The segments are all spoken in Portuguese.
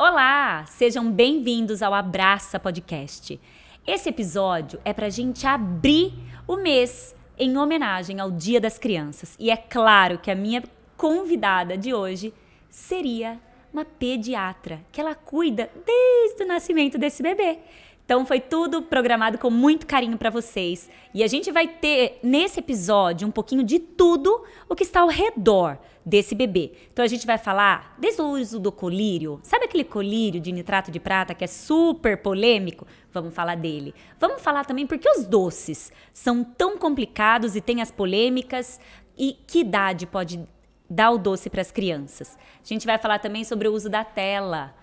Olá, sejam bem-vindos ao Abraça Podcast. Esse episódio é pra gente abrir o mês em homenagem ao Dia das Crianças. E é claro que a minha convidada de hoje seria uma pediatra, que ela cuida desde o nascimento desse bebê. Então foi tudo programado com muito carinho para vocês. E a gente vai ter nesse episódio um pouquinho de tudo o que está ao redor desse bebê. Então a gente vai falar desde o uso do colírio. Sabe aquele colírio de nitrato de prata que é super polêmico? Vamos falar dele. Vamos falar também porque os doces são tão complicados e tem as polêmicas. E que idade pode dar o doce para as crianças? A gente vai falar também sobre o uso da tela.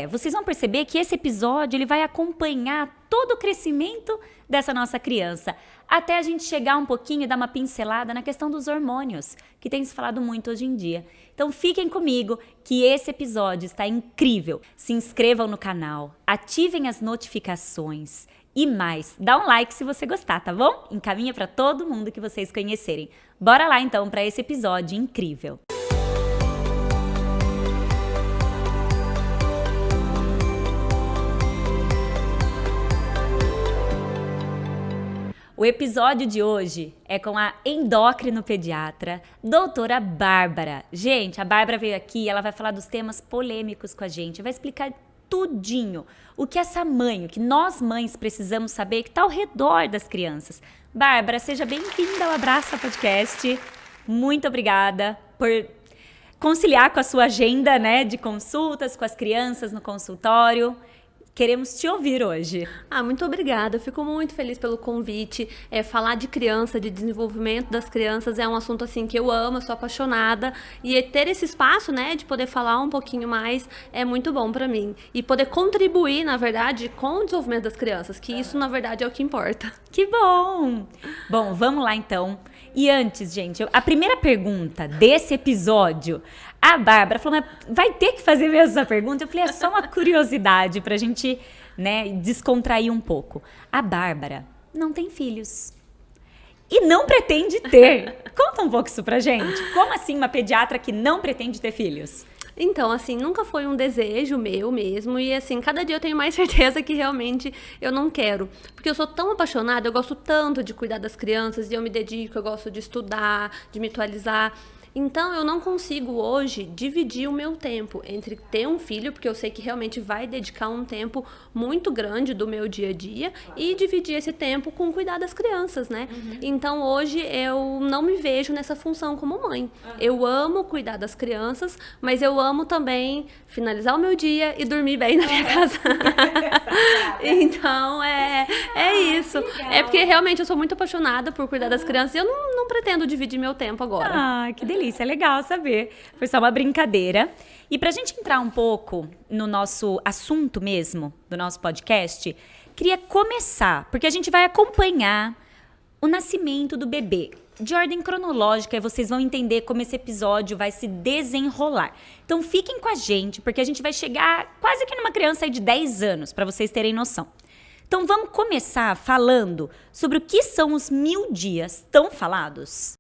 Vocês vão perceber que esse episódio ele vai acompanhar todo o crescimento dessa nossa criança, até a gente chegar um pouquinho e dar uma pincelada na questão dos hormônios, que tem se falado muito hoje em dia. Então fiquem comigo que esse episódio está incrível. Se inscrevam no canal, ativem as notificações e mais, dá um like se você gostar, tá bom? Encaminha para todo mundo que vocês conhecerem. Bora lá então para esse episódio incrível. O episódio de hoje é com a endócrino-pediatra, doutora Bárbara. Gente, a Bárbara veio aqui e ela vai falar dos temas polêmicos com a gente, vai explicar tudinho o que essa mãe, o que nós mães precisamos saber que está ao redor das crianças. Bárbara, seja bem-vinda ao Abraça Podcast. Muito obrigada por conciliar com a sua agenda, né, de consultas com as crianças no consultório. Queremos te ouvir hoje. Muito obrigada. Eu fico muito feliz pelo convite. Falar de criança, de desenvolvimento das crianças é um assunto assim que eu amo, eu sou apaixonada. E ter esse espaço, né, de poder falar um pouquinho mais é muito bom para mim. E poder contribuir, na verdade, com o desenvolvimento das crianças, que isso, na verdade, é o que importa. Que bom! Bom, vamos lá então. E antes, gente, a primeira pergunta desse episódio, a Bárbara falou, mas vai ter que fazer mesmo essa pergunta? Eu falei, é só uma curiosidade pra gente, né, descontrair um pouco. A Bárbara não tem filhos. E não pretende ter. Conta um pouco isso pra gente. Como assim uma pediatra que não pretende ter filhos? Então, assim, nunca foi um desejo meu mesmo e, assim, cada dia eu tenho mais certeza que realmente eu não quero. Porque eu sou tão apaixonada, eu gosto tanto de cuidar das crianças e eu me dedico, eu gosto de estudar, de me atualizar. Então, eu não consigo hoje dividir o meu tempo entre ter um filho, porque eu sei que realmente vai dedicar um tempo muito grande do meu dia a dia, e dividir esse tempo com cuidar das crianças, né? Então, hoje eu não me vejo nessa função como mãe. Eu amo cuidar das crianças, mas eu amo também finalizar o meu dia e dormir bem na minha casa. Então, é isso. É porque realmente eu sou muito apaixonada por cuidar das crianças e eu não pretendo dividir meu tempo agora. Que delícia. É legal saber. Foi só uma brincadeira. E pra gente entrar um pouco no nosso assunto mesmo, do nosso podcast, queria começar, porque a gente vai acompanhar o nascimento do bebê. De ordem cronológica, e vocês vão entender como esse episódio vai se desenrolar. Então fiquem com a gente, porque a gente vai chegar quase que numa criança aí de 10 anos, para vocês terem noção. Então vamos começar falando sobre o que são os 1000 dias tão falados.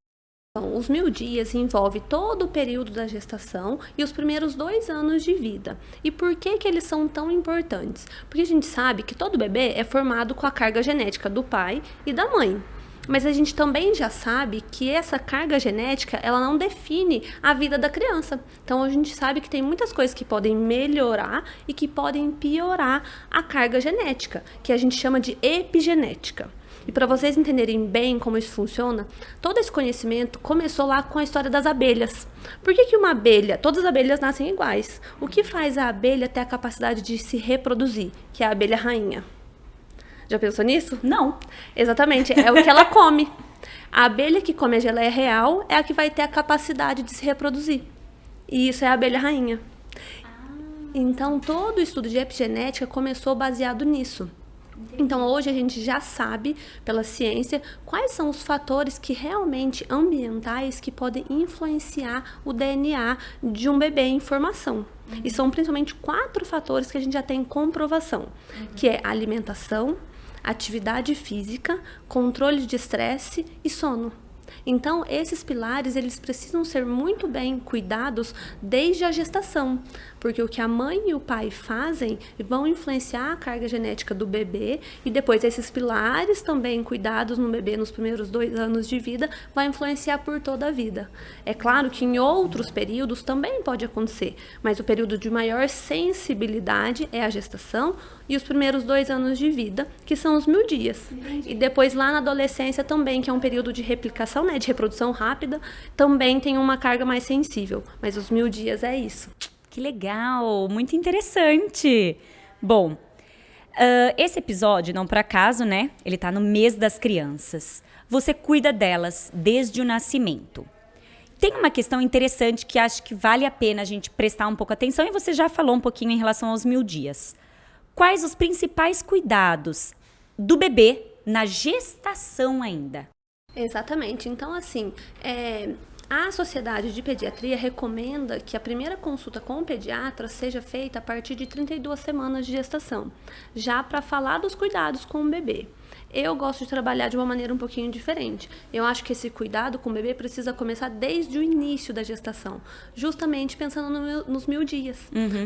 Os 1000 dias envolve todo o período da gestação e os primeiros 2 anos de vida. E por que eles são tão importantes? Porque a gente sabe que todo bebê é formado com a carga genética do pai e da mãe. Mas a gente também já sabe que essa carga genética, ela não define a vida da criança. Então, a gente sabe que tem muitas coisas que podem melhorar e que podem piorar a carga genética, que a gente chama de epigenética. E para vocês entenderem bem como isso funciona, todo esse conhecimento começou lá com a história das abelhas. Por que uma abelha, todas as abelhas nascem iguais? O que faz a abelha ter a capacidade de se reproduzir, que é a abelha rainha? Já pensou nisso? Não. Exatamente, é o que ela come. A abelha que come a geleia real é a que vai ter a capacidade de se reproduzir. E isso é a abelha rainha. Então, todo o estudo de epigenética começou baseado nisso. Então, hoje a gente já sabe, pela ciência, quais são os fatores que realmente ambientais que podem influenciar o DNA de um bebê em formação. E são principalmente 4 fatores que a gente já tem comprovação, que é alimentação, atividade física, controle de estresse e sono. Então, esses pilares, eles precisam ser muito bem cuidados desde a gestação, porque o que a mãe e o pai fazem vão influenciar a carga genética do bebê, e depois esses pilares também cuidados no bebê nos primeiros 2 anos de vida vai influenciar por toda a vida. É claro que em outros períodos também pode acontecer, mas o período de maior sensibilidade é a gestação e os primeiros 2 anos de vida, que são os 1000 dias. E depois lá na adolescência também, que é um período de replicação, né, de reprodução rápida, também tem uma carga mais sensível. Mas os 1000 dias é isso. Que legal, muito interessante. Bom, esse episódio, não por acaso, né? Ele tá no mês das crianças. Você cuida delas desde o nascimento. Tem uma questão interessante que acho que vale a pena a gente prestar um pouco atenção, e você já falou um pouquinho em relação aos 1000 dias. Quais os principais cuidados do bebê na gestação ainda? Exatamente. Então, assim, a Sociedade de Pediatria recomenda que a primeira consulta com o pediatra seja feita a partir de 32 semanas de gestação, já para falar dos cuidados com o bebê. Eu gosto de trabalhar de uma maneira um pouquinho diferente. Eu acho que esse cuidado com o bebê precisa começar desde o início da gestação, justamente pensando nos 1000 dias.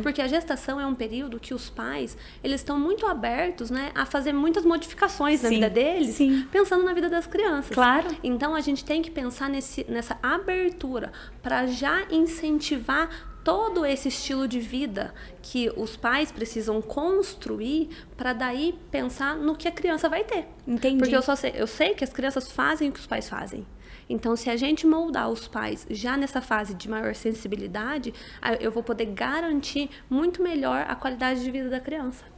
Porque a gestação é um período que os pais, eles estão muito abertos, né, a fazer muitas modificações na vida deles, pensando na vida das crianças. Claro. Então, a gente tem que pensar nessa abertura para já incentivar todo esse estilo de vida que os pais precisam construir para daí pensar no que a criança vai ter. Entendi. Porque eu sei que as crianças fazem o que os pais fazem. Então, se a gente moldar os pais já nessa fase de maior sensibilidade, eu vou poder garantir muito melhor a qualidade de vida da criança.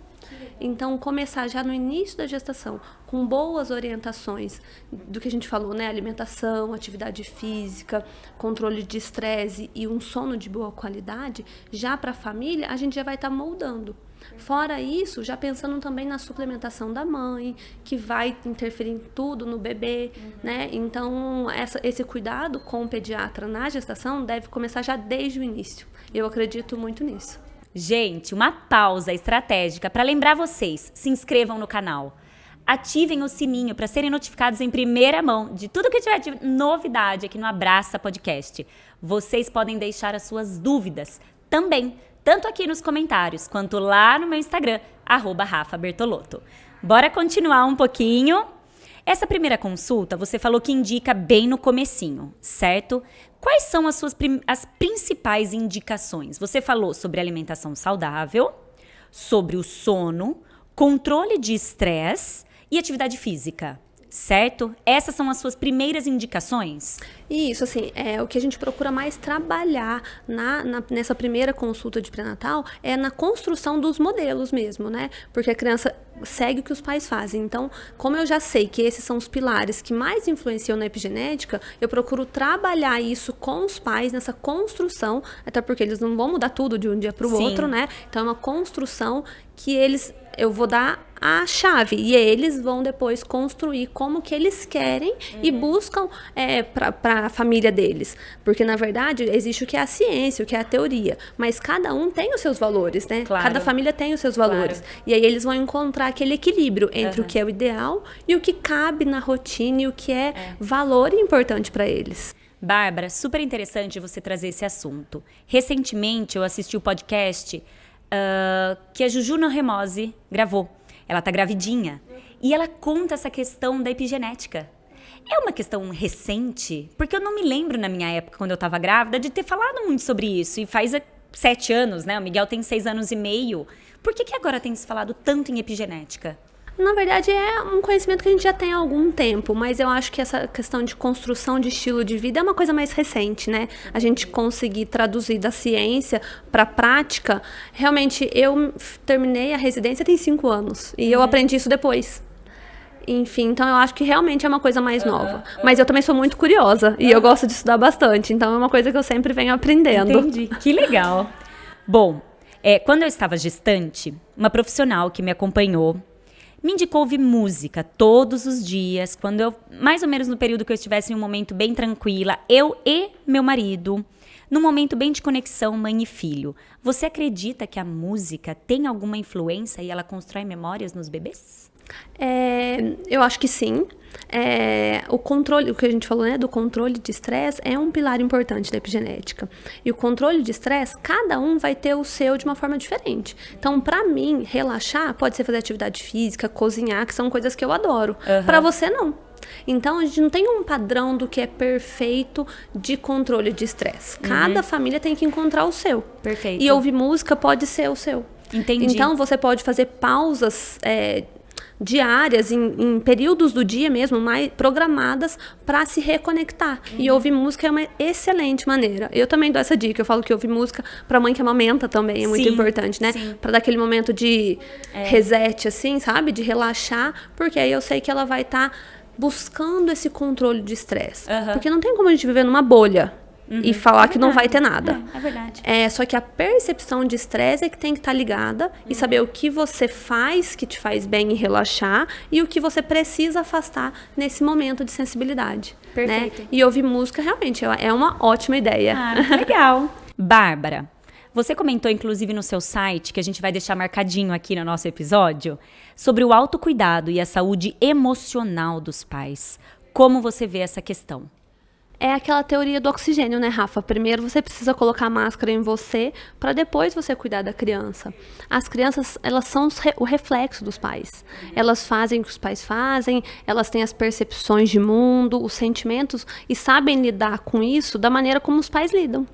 Então, começar já no início da gestação, com boas orientações do que a gente falou, né? Alimentação, atividade física, controle de estresse e um sono de boa qualidade, já para a família, a gente já vai estar moldando. Fora isso, já pensando também na suplementação da mãe, que vai interferir em tudo no bebê, né? Então, esse cuidado com o pediatra na gestação deve começar já desde o início. Eu acredito muito nisso. Gente, uma pausa estratégica para lembrar vocês, se inscrevam no canal. Ativem o sininho para serem notificados em primeira mão de tudo que tiver de novidade aqui no Abraça Podcast. Vocês podem deixar as suas dúvidas também, tanto aqui nos comentários, quanto lá no meu Instagram, @RafaBertolotto. Bora continuar um pouquinho? Essa primeira consulta, você falou que indica bem no comecinho, certo? Quais são as principais indicações? Você falou sobre alimentação saudável, sobre o sono, controle de estresse e atividade física, certo? Essas são as suas primeiras indicações? Isso, assim, o que a gente procura mais trabalhar nessa primeira consulta de pré-natal é na construção dos modelos mesmo, né? Porque a criança segue o que os pais fazem. Então, como eu já sei que esses são os pilares que mais influenciam na epigenética, eu procuro trabalhar isso com os pais nessa construção, até porque eles não vão mudar tudo de um dia para o outro, né? Então, é uma construção que eu vou dar a chave e eles vão depois construir como que eles querem e buscam para a família deles. Porque, na verdade, existe o que é a ciência, o que é a teoria, mas cada um tem os seus valores, né? Claro. Cada família tem os seus valores. Claro. E aí eles vão encontrar aquele equilíbrio entre o que é o ideal e o que cabe na rotina e o que é valor e importante para eles. Bárbara, super interessante você trazer esse assunto. Recentemente eu assisti o podcast que a Juju Noremose gravou. Ela tá gravidinha. E ela conta essa questão da epigenética. É uma questão recente, porque eu não me lembro na minha época, quando eu tava grávida, de ter falado muito sobre isso. E faz 7 anos, né? O Miguel tem 6 anos e meio. Por que agora tem se falado tanto em epigenética? Na verdade, é um conhecimento que a gente já tem há algum tempo, mas eu acho que essa questão de construção de estilo de vida é uma coisa mais recente, né? A gente conseguir traduzir da ciência para a prática. Realmente, eu terminei a residência tem 5 anos e eu aprendi isso depois. Enfim, então eu acho que realmente é uma coisa mais nova. Mas eu também sou muito curiosa e eu gosto de estudar bastante, então é uma coisa que eu sempre venho aprendendo. Entendi, que legal. Bom, quando eu estava gestante, uma profissional que me acompanhou me indicou ouvir música todos os dias, mais ou menos no período que eu estivesse em um momento bem tranquila, eu e meu marido, num momento bem de conexão mãe e filho. Você acredita que a música tem alguma influência e ela constrói memórias nos bebês? Eu acho que sim. O controle, o que a gente falou, né, do controle de estresse é um pilar importante da epigenética. E o controle de estresse, cada um vai ter o seu de uma forma diferente. Então, pra mim, relaxar pode ser fazer atividade física, cozinhar, que são coisas que eu adoro. Pra você, não. Então, a gente não tem um padrão do que é perfeito de controle de estresse. Cada família tem que encontrar o seu. Perfeito. E ouvir música pode ser o seu. Entendi. Então, você pode fazer pausas diárias, em períodos do dia mesmo, mais programadas para se reconectar. E ouvir música é uma excelente maneira. Eu também dou essa dica. Eu falo que ouvir música para mãe que amamenta também é muito importante, né? Para dar aquele momento de reset, assim, sabe? De relaxar, porque aí eu sei que ela vai estar buscando esse controle de estresse. Porque não tem como a gente viver numa bolha e falar que não vai ter nada. É verdade. Só que a percepção de estresse é que tem que estar ligada e saber o que você faz que te faz bem e relaxar e o que você precisa afastar nesse momento de sensibilidade. Perfeito. Né? E ouvir música realmente é uma ótima ideia. Muito legal. Bárbara, você comentou inclusive no seu site, que a gente vai deixar marcadinho aqui no nosso episódio, sobre o autocuidado e a saúde emocional dos pais. Como você vê essa questão? É aquela teoria do oxigênio, né, Rafa? Primeiro você precisa colocar a máscara em você para depois você cuidar da criança. As crianças, elas são o reflexo dos pais. Elas fazem o que os pais fazem, elas têm as percepções de mundo, os sentimentos e sabem lidar com isso da maneira como os pais lidam.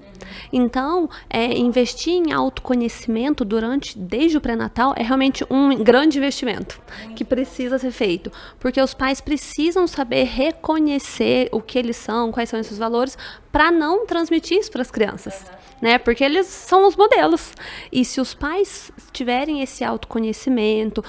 Então, investir em autoconhecimento desde o pré-natal é realmente um grande investimento que precisa ser feito. Porque os pais precisam saber reconhecer o que eles são, quais são esses valores, para não transmitir isso para as crianças. Né? Porque eles são os modelos. E se os pais tiverem esse autoconhecimento,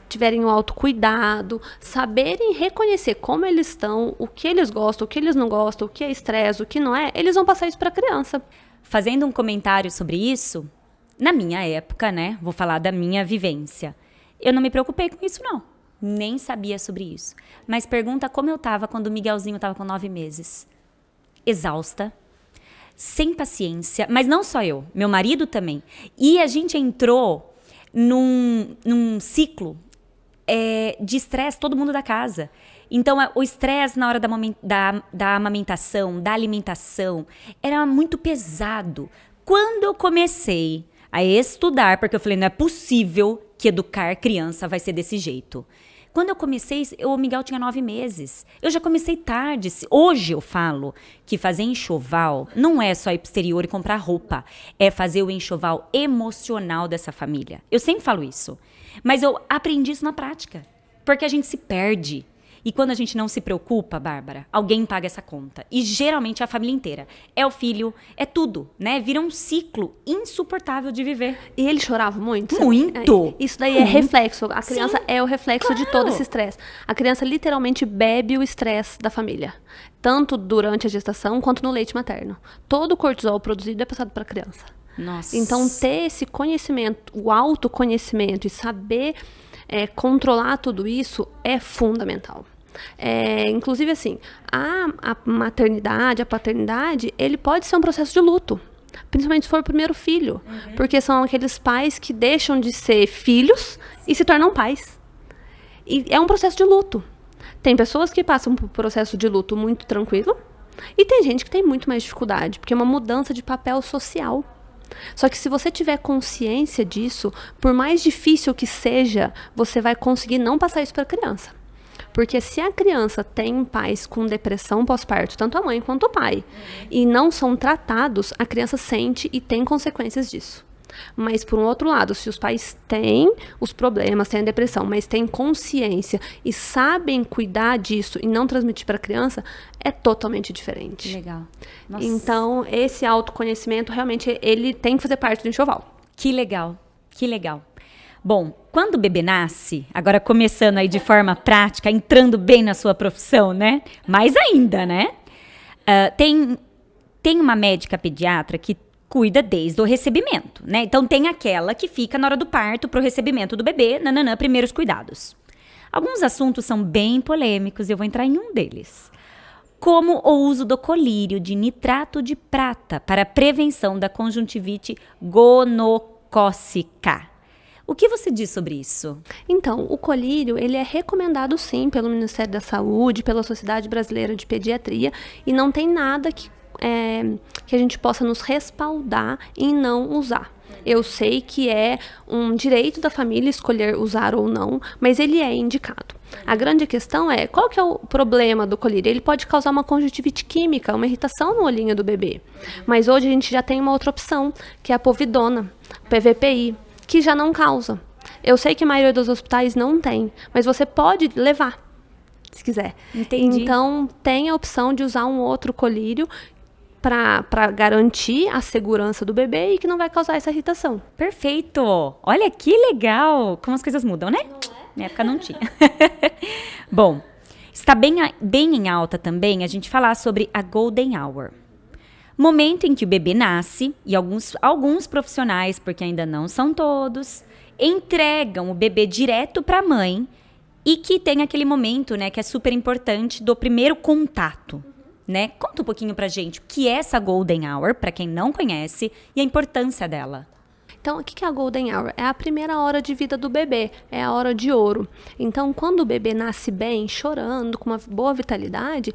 tiverem o autocuidado, saberem reconhecer como eles estão, o que eles gostam, o que eles não gostam, o que é estresse, o que não é, eles vão passar isso para a criança. Fazendo um comentário sobre isso, na minha época, né, vou falar da minha vivência, eu não me preocupei com isso, não. Nem sabia sobre isso. Mas pergunta como eu tava quando o Miguelzinho tava com 9 meses. Exausta, sem paciência, mas não só eu, meu marido também. E a gente entrou num ciclo de estresse, todo mundo da casa. Então, o estresse na hora da amamentação, da alimentação, era muito pesado. Quando eu comecei a estudar, porque eu falei, não é possível que educar criança vai ser desse jeito. Quando eu comecei, o Miguel tinha 9 meses. Eu já comecei tarde. Hoje eu falo que fazer enxoval não é só ir pro exterior e comprar roupa. É fazer o enxoval emocional dessa família. Eu sempre falo isso. Mas eu aprendi isso na prática. Porque a gente se perde. E quando a gente não se preocupa, Bárbara, alguém paga essa conta. E geralmente é a família inteira. É o filho, é tudo, né? Vira um ciclo insuportável de viver. E ele chorava muito? Muito! Isso daí é reflexo. A criança Sim, é o reflexo claro. de todo esse estresse. A criança literalmente bebe o estresse da família. Tanto durante a gestação, quanto no leite materno. Todo o cortisol produzido é passado para a criança. Nossa. Então, ter esse conhecimento, o autoconhecimento e saber controlar tudo isso é fundamental. Inclusive, assim, a maternidade, a paternidade, ele pode ser um processo de luto. Principalmente se for o primeiro filho. Porque são aqueles pais que deixam de ser filhos e se tornam pais. E é um processo de luto. Tem pessoas que passam por um processo de luto muito tranquilo. E tem gente que tem muito mais dificuldade. Porque é uma mudança de papel social. Só que se você tiver consciência disso, por mais difícil que seja, você vai conseguir não passar isso para a criança. Porque se a criança tem pais com depressão pós-parto, tanto a mãe quanto o pai, e não são tratados, a criança sente e tem consequências disso. Mas, por um outro lado, se os pais têm os problemas, têm a depressão, mas têm consciência e sabem cuidar disso e não transmitir para a criança, é totalmente diferente. Legal. Nossa. Então, esse autoconhecimento, realmente, ele tem que fazer parte do enxoval. Que legal, que legal. Bom, quando o bebê nasce, agora começando aí de forma prática, entrando bem na sua profissão, né? Mais ainda, né? Tem uma médica pediatra que cuida desde o recebimento, né? Então, tem aquela que fica na hora do parto pro recebimento do bebê, primeiros cuidados. Alguns assuntos são bem polêmicos e eu vou entrar em um deles. Como o uso do colírio de nitrato de prata para prevenção da conjuntivite gonocócica. O que você diz sobre isso? Então, o colírio, ele é recomendado sim pelo Ministério da Saúde, pela Sociedade Brasileira de Pediatria, e não tem nada que a gente possa nos respaldar em não usar. Eu sei que é um direito da família escolher usar ou não, mas ele é indicado. A grande questão é, qual que é o problema do colírio? Ele pode causar uma conjuntivite química, uma irritação no olhinho do bebê. Mas hoje a gente já tem uma outra opção, que é a povidona, PVPI, que já não causa. Eu sei que a maioria dos hospitais não tem, mas você pode levar, se quiser. Entendi. Então, tem a opção de usar um outro colírio para garantir a segurança do bebê e que não vai causar essa irritação. Perfeito! Olha que legal! Como as coisas mudam, né? Na época não tinha. Bom, está bem em alta também a gente falar sobre a Golden Hour. Momento em que o bebê nasce e alguns profissionais, porque ainda não são todos, entregam o bebê direto para a mãe e que tem aquele momento, né, que é super importante do primeiro contato. Né? Conta um pouquinho pra gente o que é essa Golden Hour, pra quem não conhece, e a importância dela. Então, o que é a Golden Hour? É a primeira hora de vida do bebê, é a hora de ouro. Então, quando o bebê nasce bem, chorando, com uma boa vitalidade,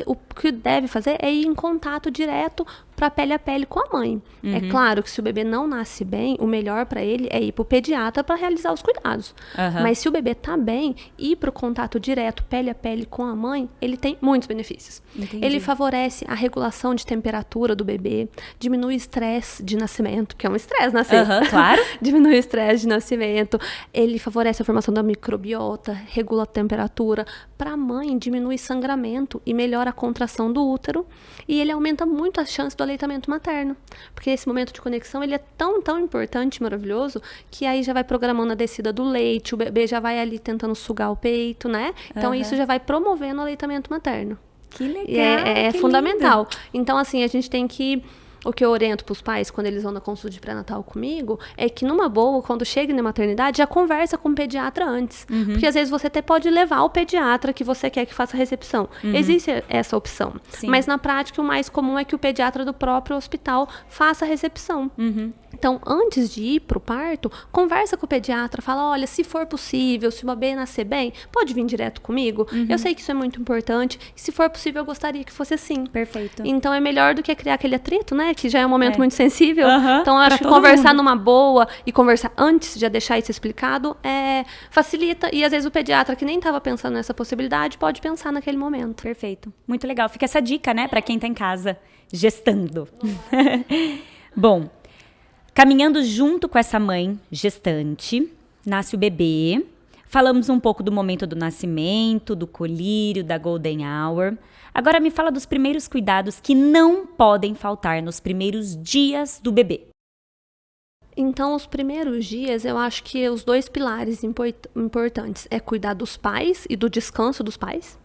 o que deve fazer é ir em contato direto para pele a pele com a mãe. É claro que se o bebê não nasce bem, o melhor para ele é ir para o pediatra para realizar os cuidados. Mas se o bebê tá bem, ir para o contato direto, pele a pele com a mãe, ele tem muitos benefícios. Entendi. Ele favorece a regulação de temperatura do bebê, diminui o estresse de nascimento, porque é um estresse nascer. Claro. Diminui o estresse de nascimento, ele favorece a formação da microbiota, regula a temperatura. Para a mãe, diminui sangramento e melhora a contração do útero. E ele aumenta muito a chance do aleitamento materno. Porque esse momento de conexão, ele é tão, tão importante e maravilhoso, que aí já vai programando a descida do leite, o bebê já vai ali tentando sugar o peito, né? Então, isso já vai promovendo o aleitamento materno. Que legal, É que fundamental. lindo. Então, assim, a gente tem que... O que eu oriento para os pais, quando eles vão na consulta de pré-natal comigo, é que numa boa, quando chega na maternidade, já conversa com o pediatra antes. Porque às vezes você até pode levar o pediatra que você quer que faça a recepção. Existe essa opção. Sim. Mas na prática, o mais comum é que o pediatra do próprio hospital faça a recepção. Então, antes de ir para o parto, conversa com o pediatra, fala, olha, se for possível, se o bebê nascer bem, pode vir direto comigo? Eu sei que isso é muito importante. E se for possível, eu gostaria que fosse assim. Perfeito. Então, é melhor do que criar aquele atrito, né? Que já é um momento muito sensível. Então, eu acho que todo conversar mundo. numa boa e conversar antes de já deixar isso explicado facilita. E, às vezes, o pediatra que nem estava pensando nessa possibilidade pode pensar naquele momento. Perfeito. Muito legal. Fica essa dica, né, pra quem tá em casa gestando. Bom, caminhando junto com essa mãe gestante, nasce o bebê. Falamos um pouco do momento do nascimento, do colírio, da Golden Hour. Agora me fala dos primeiros cuidados que não podem faltar nos primeiros dias do bebê. Então, os primeiros dias, eu acho que os 2 pilares importantes é cuidar dos pais e do descanso dos pais.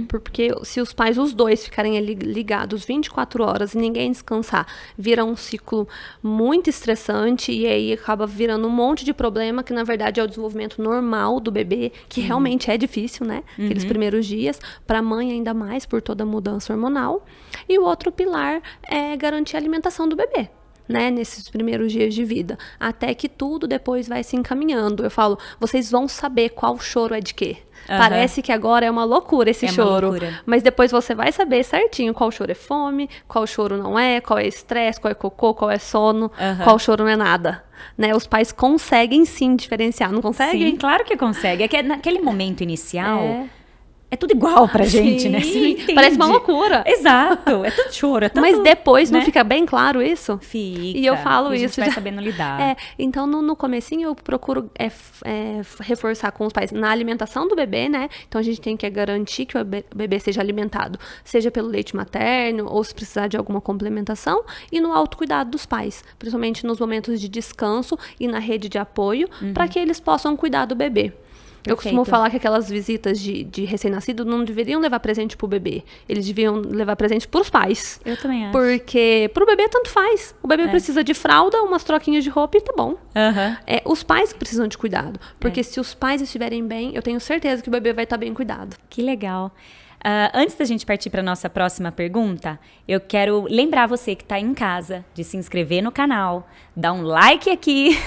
Porque se os pais, os dois, ficarem ali ligados 24 horas e ninguém descansar, vira um ciclo muito estressante e aí acaba virando um monte de problema que, na verdade, é o desenvolvimento normal do bebê, que realmente é difícil, né? Aqueles primeiros dias, para a mãe ainda mais, por toda a mudança hormonal. E o outro pilar é garantir a alimentação do bebê. Né, nesses primeiros dias de vida, até que tudo depois vai se encaminhando. Eu falo, vocês vão saber qual choro é de quê. Parece que agora é uma loucura esse choro, mas depois você vai saber certinho qual choro é fome, qual choro não é, qual é estresse, qual é cocô, qual é sono, qual choro não é nada. Né, os pais conseguem sim diferenciar, não conseguem? Sim, claro que consegue. É que naquele momento inicial... É tudo igual pra gente, né? Você não entende. Parece uma loucura. Exato, é tanto choro, é tanto... Mas depois né? não fica bem claro isso? Fica. E eu falo e a gente isso. vai sabendo lidar. Então, no comecinho, eu procuro reforçar com os pais na alimentação do bebê, né? Então, a gente tem que garantir que o bebê seja alimentado, seja pelo leite materno, ou se precisar de alguma complementação, e no autocuidado dos pais, principalmente nos momentos de descanso e na rede de apoio, para que eles possam cuidar do bebê. Eu costumo falar que aquelas visitas de recém-nascido não deveriam levar presente pro bebê. Eles deviam levar presente pros pais. Eu também acho. Porque pro bebê tanto faz. O bebê precisa de fralda, umas troquinhas de roupa e tá bom. Os pais que precisam de cuidado. Porque se os pais estiverem bem, eu tenho certeza que o bebê vai estar bem cuidado. Que legal. Antes da gente partir para nossa próxima pergunta, eu quero lembrar você que está em casa de se inscrever no canal, dar um like aqui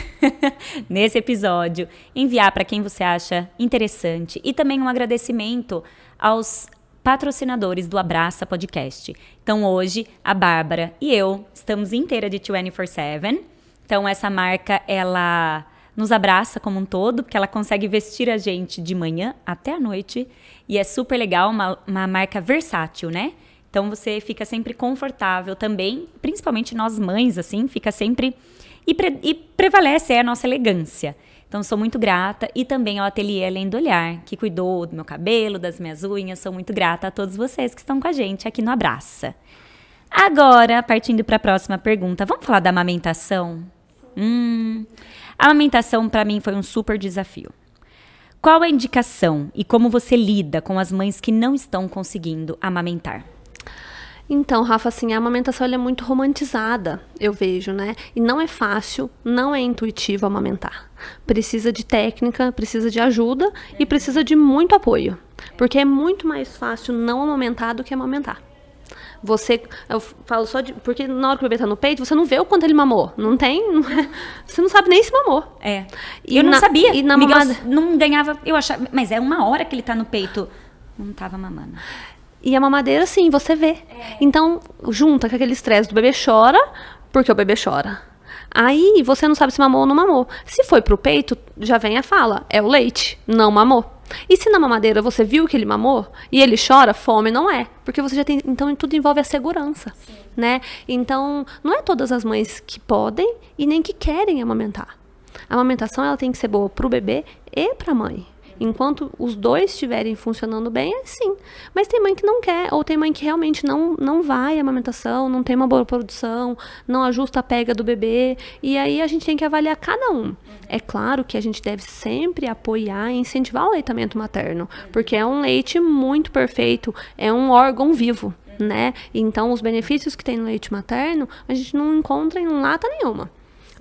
nesse episódio, enviar para quem você acha interessante e também um agradecimento aos patrocinadores do Abraça Podcast. Então hoje a Bárbara e eu estamos inteira de 24/7. Então essa marca, ela nos abraça como um todo, porque ela consegue vestir a gente de manhã até a noite. E é super legal, uma marca versátil, né? Então você fica sempre confortável também, principalmente nós mães, assim, fica sempre... E prevalece a nossa elegância. Então sou muito grata. E também ao Ateliê Além do Olhar, que cuidou do meu cabelo, das minhas unhas. Sou muito grata a todos vocês que estão com a gente aqui no Abraça. Agora, partindo para a próxima pergunta, vamos falar da amamentação? A amamentação para mim foi um super desafio. Qual a indicação e como você lida com as mães que não estão conseguindo amamentar? Então, Rafa, assim, a amamentação ela é muito romantizada, eu vejo, né? E não é fácil, não é intuitivo amamentar. Precisa de técnica, precisa de ajuda e precisa de muito apoio. Porque é muito mais fácil não amamentar do que amamentar. Eu falo só de... Porque na hora que o bebê tá no peito, você não vê o quanto ele mamou. Você não sabe nem se mamou. Eu não sabia. E na Miguel mamada... não ganhava... Eu achava... Mas é uma hora que ele tá no peito. Não tava mamando. E a mamadeira, sim, você vê. Então, junta com aquele estresse do bebê chora, porque o bebê chora. Aí, você não sabe se mamou ou não mamou. Se foi pro peito, já vem a fala. É o leite, não mamou. E se na mamadeira você viu que ele mamou e ele chora, fome não é. Porque você já tem... Então, tudo envolve a segurança, né? Então, não é todas as mães que podem e nem que querem amamentar. A amamentação, ela tem que ser boa pro bebê e pra mãe. Enquanto os dois estiverem funcionando bem, é sim. Mas tem mãe que não quer, ou tem mãe que realmente não vai à amamentação, não tem uma boa produção, não ajusta a pega do bebê. E aí a gente tem que avaliar cada um. É claro que a gente deve sempre apoiar e incentivar o aleitamento materno, porque é um leite muito perfeito, é um órgão vivo, né? Então os benefícios que tem no leite materno, a gente não encontra em lata nenhuma.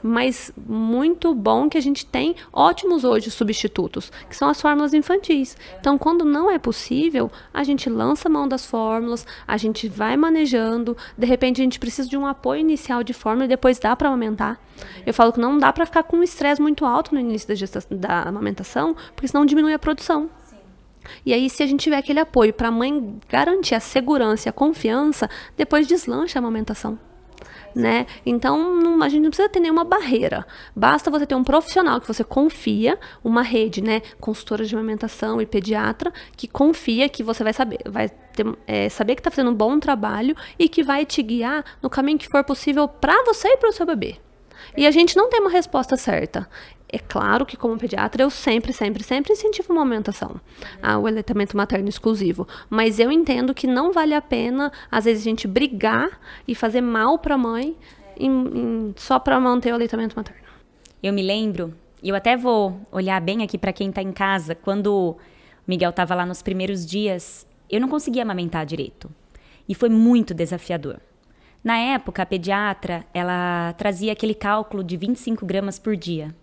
Mas muito bom que a gente tem ótimos hoje substitutos, que são as fórmulas infantis. Então, quando não é possível, a gente lança a mão das fórmulas, a gente vai manejando, de repente a gente precisa de um apoio inicial de fórmula e depois dá para amamentar. Eu falo que não dá para ficar com um estresse muito alto no início da amamentação, porque senão diminui a produção. E aí, se a gente tiver aquele apoio para a mãe garantir a segurança e a confiança, depois deslancha a amamentação. Né? Então, a gente não precisa ter nenhuma barreira. Basta você ter um profissional que você confia, uma rede, né? Consultora de amamentação e pediatra, que confia que você vai saber que está fazendo um bom trabalho e que vai te guiar no caminho que for possível para você e para o seu bebê. E a gente não tem uma resposta certa. É claro que, como pediatra, eu sempre incentivo uma amamentação, o aleitamento materno exclusivo. Mas eu entendo que não vale a pena, às vezes, a gente brigar e fazer mal para a mãe só para manter o aleitamento materno. Eu me lembro, e eu até vou olhar bem aqui para quem está em casa, quando o Miguel estava lá nos primeiros dias, eu não conseguia amamentar direito. E foi muito desafiador. Na época, a pediatra, ela trazia aquele cálculo de 25 gramas por dia.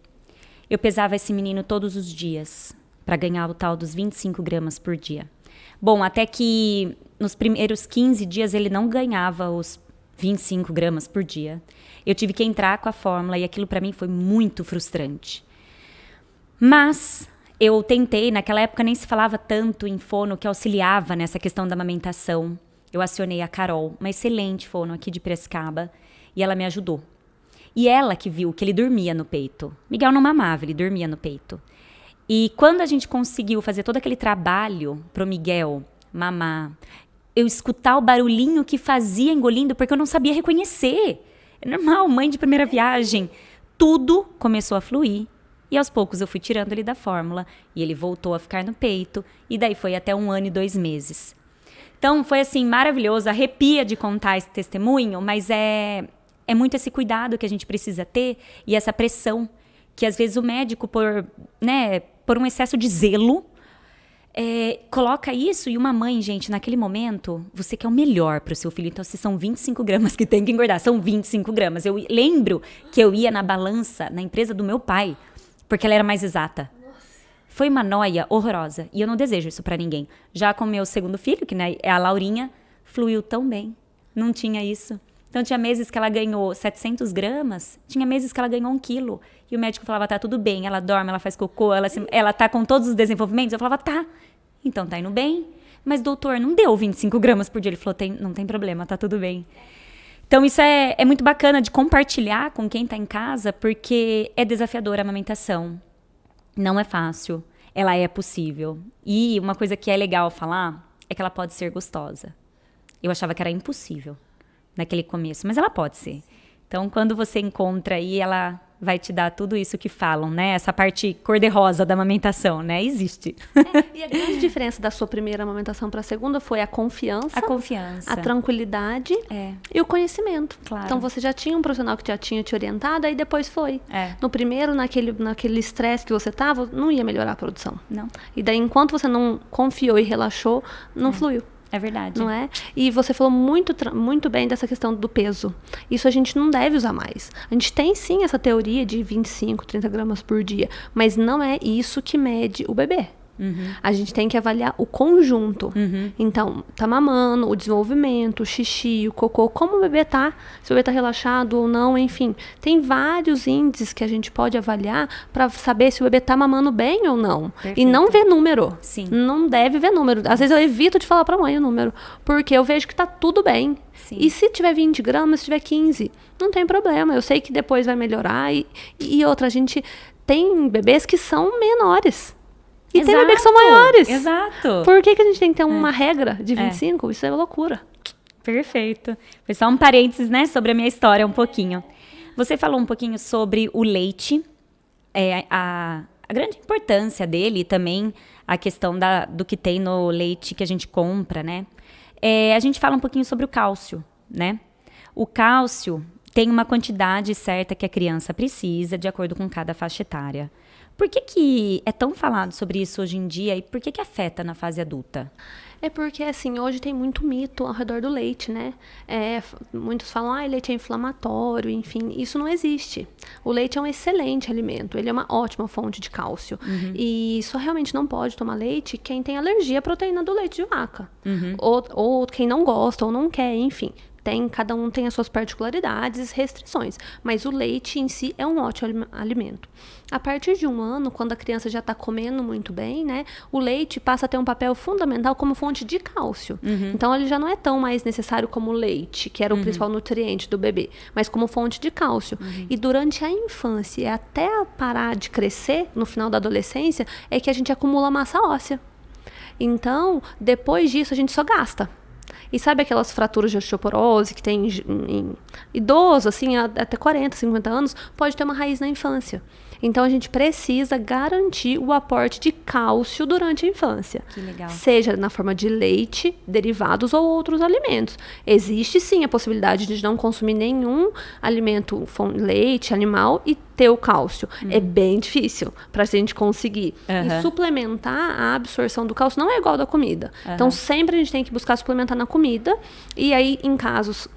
Eu pesava esse menino todos os dias para ganhar o tal dos 25 gramas por dia. Bom, até que nos primeiros 15 dias ele não ganhava os 25 gramas por dia. Eu tive que entrar com a fórmula e aquilo para mim foi muito frustrante. Mas eu tentei, naquela época nem se falava tanto em fono que auxiliava nessa questão da amamentação. Eu acionei a Carol, uma excelente fono aqui de Piracicaba, e ela me ajudou. E ela que viu que ele dormia no peito. Miguel não mamava, ele dormia no peito. E quando a gente conseguiu fazer todo aquele trabalho pro Miguel mamar, eu escutar o barulhinho que fazia engolindo, porque eu não sabia reconhecer. É normal, mãe de primeira viagem. Tudo começou a fluir. E aos poucos eu fui tirando ele da fórmula. E ele voltou a ficar no peito. E daí foi até 1 ano e 2 meses. Então foi assim, maravilhoso. Arrepia de contar esse testemunho, mas é muito esse cuidado que a gente precisa ter e essa pressão que às vezes o médico, por um excesso de zelo, coloca isso. E uma mãe, gente, naquele momento, você quer o melhor para o seu filho. Então, se são 25 gramas que tem que engordar, são 25 gramas. Eu lembro que eu ia na balança, na empresa do meu pai, porque ela era mais exata. Foi uma noia horrorosa. E eu não desejo isso pra ninguém. Já com meu segundo filho, que né, é a Laurinha, fluiu tão bem. Não tinha isso. Então, tinha meses que ela ganhou 700 gramas, tinha meses que ela ganhou 1 quilo. E o médico falava, tá tudo bem, ela dorme, ela faz cocô, ela tá com todos os desenvolvimentos. Eu falava, tá, então tá indo bem. Mas, doutor, não deu 25 gramas por dia. Ele falou, não tem problema, tá tudo bem. Então, isso é muito bacana de compartilhar com quem tá em casa, porque é desafiadora a amamentação. Não é fácil, ela é possível. E uma coisa que é legal falar é que ela pode ser gostosa. Eu achava que era impossível naquele começo, mas ela pode ser. Então, quando você encontra aí, ela vai te dar tudo isso que falam, né? Essa parte cor-de-rosa da amamentação, né? Existe. E a grande diferença da sua primeira amamentação para a segunda foi a confiança, a tranquilidade e o conhecimento. Claro. Então, você já tinha um profissional que já tinha te orientado, aí depois foi. No primeiro, naquele estresse que você estava, não ia melhorar a produção. Não. E daí, enquanto você não confiou e relaxou, não fluiu. É verdade. Não é? E você falou muito bem dessa questão do peso. Isso a gente não deve usar mais. A gente tem, sim, essa teoria de 25, 30 gramas por dia. Mas não é isso que mede o bebê. A gente tem que avaliar o conjunto. Então, tá mamando, o desenvolvimento, o xixi, o cocô, como o bebê tá, se o bebê tá relaxado ou não, enfim. Tem vários índices que a gente pode avaliar para saber se o bebê tá mamando bem ou não. Perfeito. E não ver número. Sim. Não deve ver número. Às vezes eu evito de falar pra mãe o número, porque eu vejo que tá tudo bem. Sim. E se tiver 20 gramas, se tiver 15, não tem problema. Eu sei que depois vai melhorar. E outra, a gente tem bebês que são menores. E tem bebês que são maiores. Exato. Por que a gente tem que ter uma regra de 25? Isso é loucura. Perfeito. Foi só um parênteses, né, sobre a minha história um pouquinho. Você falou um pouquinho sobre o leite, a grande importância dele e também a questão do que tem no leite que a gente compra, né? A gente fala um pouquinho sobre o cálcio, né? O cálcio tem uma quantidade certa que a criança precisa de acordo com cada faixa etária. Por que é tão falado sobre isso hoje em dia e por que afeta na fase adulta? É porque, assim, hoje tem muito mito ao redor do leite, né? Muitos falam, leite é inflamatório, enfim, isso não existe. O leite é um excelente alimento, ele é uma ótima fonte de cálcio. E só realmente não pode tomar leite quem tem alergia à proteína do leite de vaca. Ou quem não gosta ou não quer, enfim. Cada um tem as suas particularidades e restrições, mas o leite em si é um ótimo alimento. A partir de 1 ano, quando a criança já está comendo muito bem, né, o leite passa a ter um papel fundamental como fonte de cálcio. Então, ele já não é tão mais necessário como o leite, que era o principal nutriente do bebê, mas como fonte de cálcio. E durante a infância, até parar de crescer, no final da adolescência, é que a gente acumula massa óssea. Então, depois disso, a gente só gasta. E sabe aquelas fraturas de osteoporose que tem em idoso, assim, até 40, 50 anos, pode ter uma raiz na infância. Então, a gente precisa garantir o aporte de cálcio durante a infância. Que legal. Seja na forma de leite, derivados ou outros alimentos. Existe, sim, a possibilidade de não consumir nenhum alimento, leite, animal, e ter o cálcio. É bem difícil pra gente conseguir. E suplementar a absorção do cálcio não é igual da comida. Então, sempre a gente tem que buscar suplementar na comida. E aí, em casos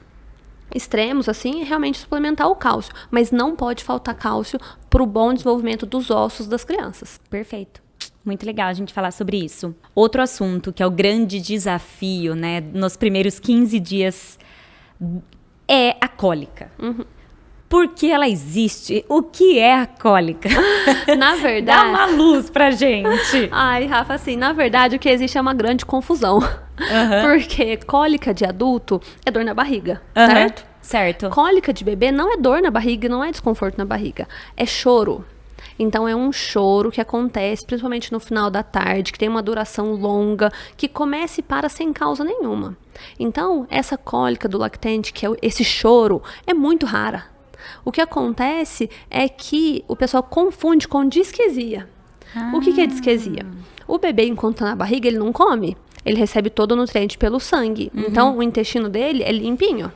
extremos, assim, realmente suplementar o cálcio. Mas não pode faltar cálcio para o bom desenvolvimento dos ossos das crianças. Perfeito. Muito legal a gente falar sobre isso. Outro assunto que é o grande desafio, né, nos primeiros 15 dias é a cólica. Por que ela existe? O que é a cólica? Na verdade... Dá uma luz pra gente. Ai, Rafa, assim, na verdade o que existe é uma grande confusão. Porque cólica de adulto é dor na barriga, certo? Certo. Cólica de bebê não é dor na barriga, não é desconforto na barriga. É choro. Então, é um choro que acontece principalmente no final da tarde, que tem uma duração longa, que começa e para sem causa nenhuma. Então, essa cólica do lactente, que é esse choro, é muito rara. O que acontece é que o pessoal confunde com disquesia. O que é disquesia? O bebê, enquanto está na barriga, ele não come. Ele recebe todo o nutriente pelo sangue. Então, o intestino dele é limpinho.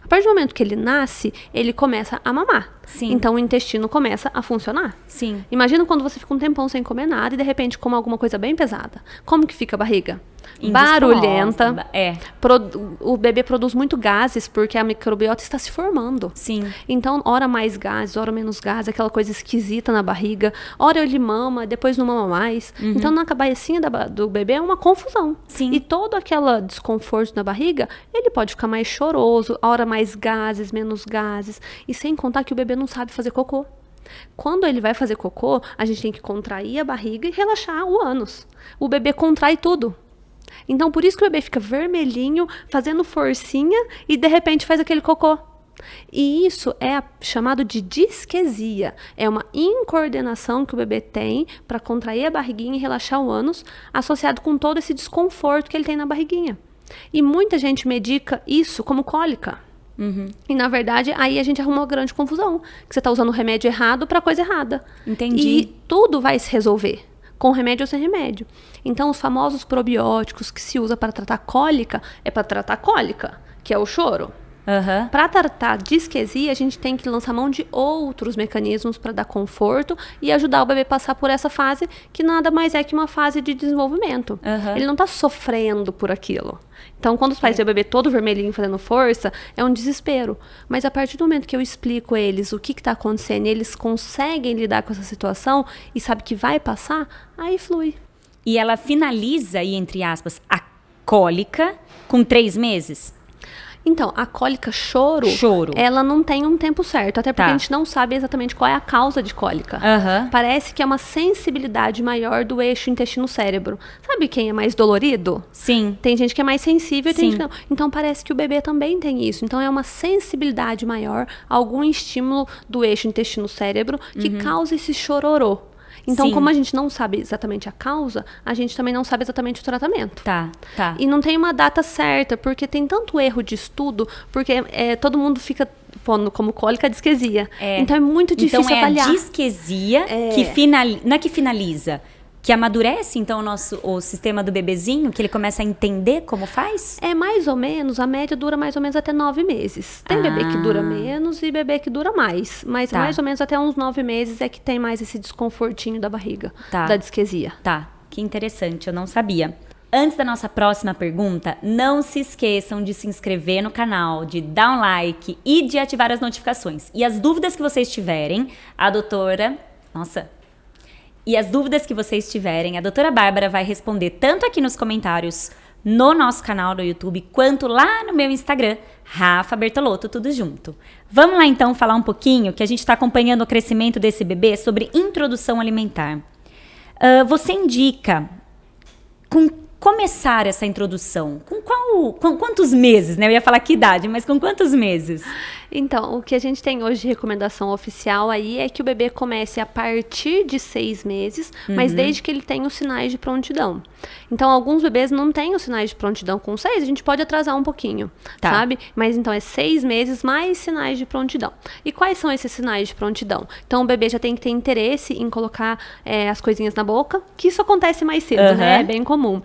A partir do momento que ele nasce, ele começa a mamar. Sim. Então o intestino começa a funcionar. Sim. Imagina quando você fica um tempão sem comer nada e de repente come alguma coisa bem pesada. Como que fica a barriga? Indisposta. Barulhenta. É. O bebê produz muito gases porque a microbiota está se formando. Sim. Então, ora mais gases, ora menos gases, aquela coisa esquisita na barriga. Ora ele mama, depois não mama mais. Então, na cabecinha do bebê é uma confusão. Sim. E todo aquele desconforto na barriga, ele pode ficar mais choroso, ora mais gases, menos gases. E sem contar que o bebê não sabe fazer cocô. Quando ele vai fazer cocô, a gente tem que contrair a barriga e relaxar o ânus. O bebê contrai tudo. Então, por isso que o bebê fica vermelhinho, fazendo forcinha e, de repente, faz aquele cocô. E isso é chamado de disquesia. É uma incoordenação que o bebê tem para contrair a barriguinha e relaxar o ânus, associado com todo esse desconforto que ele tem na barriguinha. E muita gente medica isso como cólica. E, na verdade, aí a gente arruma uma grande confusão. Que você está usando o remédio errado para coisa errada. Entendi. E tudo vai se resolver. Com remédio ou sem remédio. Então, os famosos probióticos que se usa para tratar cólica, é para tratar cólica, que é o choro. Para tratar disquesia, a gente tem que lançar mão de outros mecanismos para dar conforto e ajudar o bebê a passar por essa fase, que nada mais é que uma fase de desenvolvimento. Ele não está sofrendo por aquilo. Então, quando os pais veem o bebê todo vermelhinho fazendo força, é um desespero. Mas a partir do momento que eu explico a eles o que está acontecendo e eles conseguem lidar com essa situação e sabem que vai passar, aí flui. E ela finaliza, aí, entre aspas, a cólica com 3 meses? Então, a cólica choro, ela não tem um tempo certo, até porque a gente não sabe exatamente qual é a causa de cólica. Parece que é uma sensibilidade maior do eixo intestino-cérebro. Sabe quem é mais dolorido? Sim. Tem gente que é mais sensível e tem gente que não. Então, parece que o bebê também tem isso. Então, é uma sensibilidade maior a algum estímulo do eixo intestino-cérebro que causa esse chororô. Então, como a gente não sabe exatamente a causa, a gente também não sabe exatamente o tratamento. Tá. E não tem uma data certa, porque tem tanto erro de estudo, porque todo mundo fica pondo como cólica disquesia. Então, é muito difícil avaliar. Então, é a disquesia que finaliza, que amadurece, então, o sistema do bebezinho, que ele começa a entender como faz? É mais ou menos, a média dura mais ou menos até 9 meses. Tem bebê que dura menos e bebê que dura mais. Mas mais ou menos até uns 9 meses é que tem mais esse desconfortinho da barriga, da disquesia. Tá, que interessante, eu não sabia. Antes da nossa próxima pergunta, não se esqueçam de se inscrever no canal, de dar um like e de ativar as notificações. E as dúvidas que vocês tiverem, a doutora Bárbara vai responder tanto aqui nos comentários no nosso canal do YouTube, quanto lá no meu Instagram, Rafa Bertolotto, tudo junto. Vamos lá então falar um pouquinho, que a gente está acompanhando o crescimento desse bebê, sobre introdução alimentar. Você indica começar essa introdução com quantos meses, né? Eu ia falar que idade, mas com quantos meses? Então, o que a gente tem hoje de recomendação oficial aí é que o bebê comece a partir de 6 meses, mas desde que ele tenha os sinais de prontidão. Então, alguns bebês não têm os sinais de prontidão com 6, a gente pode atrasar um pouquinho, sabe? Mas então, é 6 meses mais sinais de prontidão. E quais são esses sinais de prontidão? Então, o bebê já tem que ter interesse em colocar as coisinhas na boca, que isso acontece mais cedo, né? É bem comum.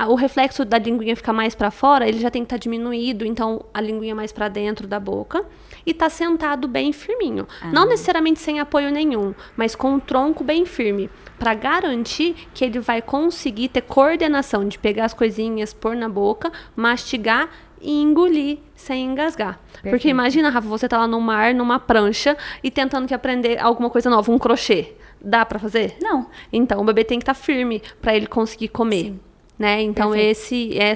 O reflexo da linguinha ficar mais para fora, ele já tem que estar diminuído, então a linguinha mais para dentro da boca. E tá sentado bem firminho. Não necessariamente sem apoio nenhum, mas com o tronco bem firme, para garantir que ele vai conseguir ter coordenação de pegar as coisinhas, pôr na boca, mastigar e engolir sem engasgar. Perfeito. Porque imagina, Rafa, você tá lá no mar, numa prancha, e tentando que aprender alguma coisa nova, um crochê. Dá para fazer? Não. Então, o bebê tem que estar firme para ele conseguir comer. Sim. Né? Então, esse é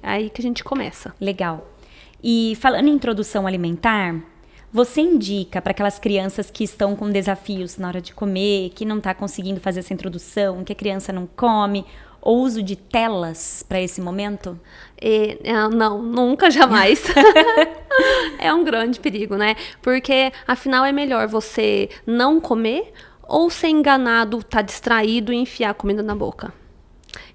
aí que a gente começa. Legal. E falando em introdução alimentar, você indica para aquelas crianças que estão com desafios na hora de comer, que não está conseguindo fazer essa introdução, que a criança não come, o uso de telas para esse momento? Não, nunca, jamais. É um grande perigo, né? Porque, afinal, é melhor você não comer ou ser enganado, estar distraído e enfiar a comida na boca.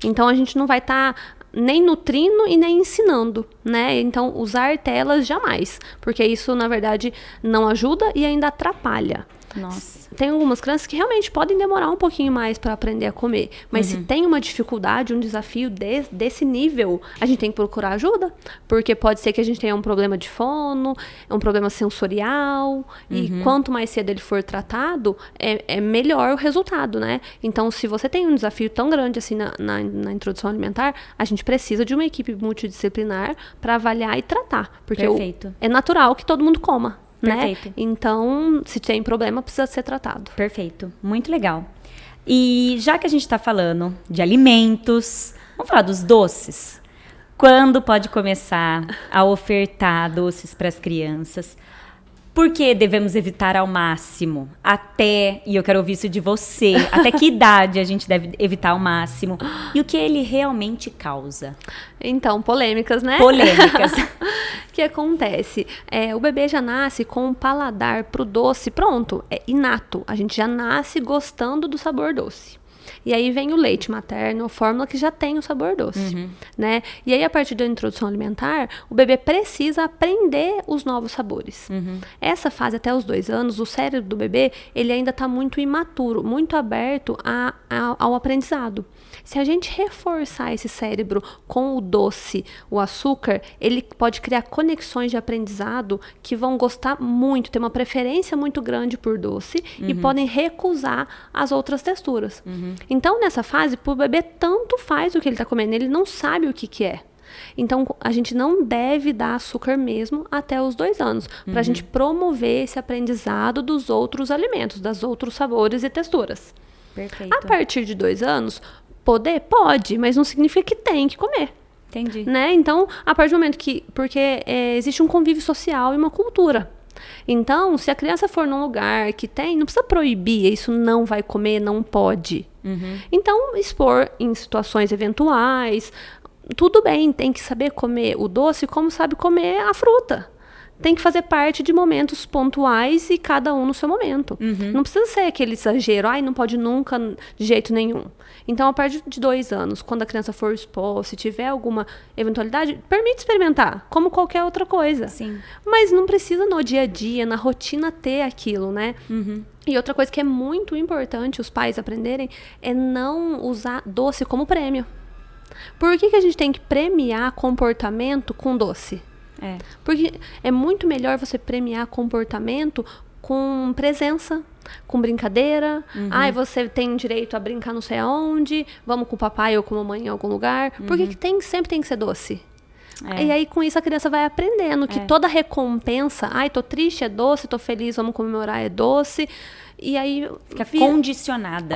Então, a gente não vai estar nem nutrindo e nem ensinando, né? Então, usar telas jamais, porque isso, na verdade, não ajuda e ainda atrapalha. Nossa. Tem algumas crianças que realmente podem demorar um pouquinho mais para aprender a comer. Mas se tem uma dificuldade, um desafio desse nível, a gente tem que procurar ajuda. Porque pode ser que a gente tenha um problema de fono, um problema sensorial. E quanto mais cedo ele for tratado, é melhor o resultado, né? Então, se você tem um desafio tão grande assim na introdução alimentar, a gente precisa de uma equipe multidisciplinar para avaliar e tratar. Porque é natural que todo mundo coma. Perfeito. Né? Então, se tem problema, precisa ser tratado. Perfeito. Muito legal. E já que a gente está falando de alimentos, vamos falar dos doces. Quando pode começar a ofertar doces para as crianças? Por que devemos evitar ao máximo? E eu quero ouvir isso de você, até que idade a gente deve evitar ao máximo? E o que ele realmente causa? Então, polêmicas, né? Polêmicas. O que acontece? O bebê já nasce com um paladar pro doce pronto, é inato. A gente já nasce gostando do sabor doce. E aí vem o leite materno, a fórmula que já tem o sabor doce, né? E aí, a partir da introdução alimentar, o bebê precisa aprender os novos sabores. Essa fase, até os 2 anos, o cérebro do bebê, ele ainda está muito imaturo, muito aberto ao aprendizado. Se a gente reforçar esse cérebro com o doce, o açúcar, ele pode criar conexões de aprendizado que vão gostar muito, ter uma preferência muito grande por doce e podem recusar as outras texturas. Então, nessa fase, pro bebê, tanto faz o que ele está comendo, ele não sabe o que é. Então, a gente não deve dar açúcar mesmo até os 2 anos, para a gente promover esse aprendizado dos outros alimentos, dos outros sabores e texturas. Perfeito. A partir de 2 anos, pode, mas não significa que tem que comer. Entendi. Né? Então, a partir do momento porque existe um convívio social e uma cultura. Então, se a criança for num lugar que não precisa proibir, isso não vai comer, não pode. Então, expor em situações eventuais, tudo bem, tem que saber comer o doce como sabe comer a fruta. Tem que fazer parte de momentos pontuais e cada um no seu momento. Não precisa ser aquele exagero, não pode nunca, de jeito nenhum. Então, a partir de 2 anos, quando a criança for expor, se tiver alguma eventualidade, permite experimentar, como qualquer outra coisa. Sim. Mas não precisa no dia a dia, na rotina, ter aquilo, né? E outra coisa que é muito importante os pais aprenderem é não usar doce como prêmio. Por que a gente tem que premiar comportamento com doce? Porque é muito melhor você premiar comportamento com presença, com brincadeira. Você tem direito a brincar não sei aonde, vamos com o papai ou com a mamãe em algum lugar. Por que sempre tem que ser doce? E aí, com isso, a criança vai aprendendo que toda recompensa, tô triste, é doce, tô feliz, vamos comemorar, é doce. E aí fica condicionada.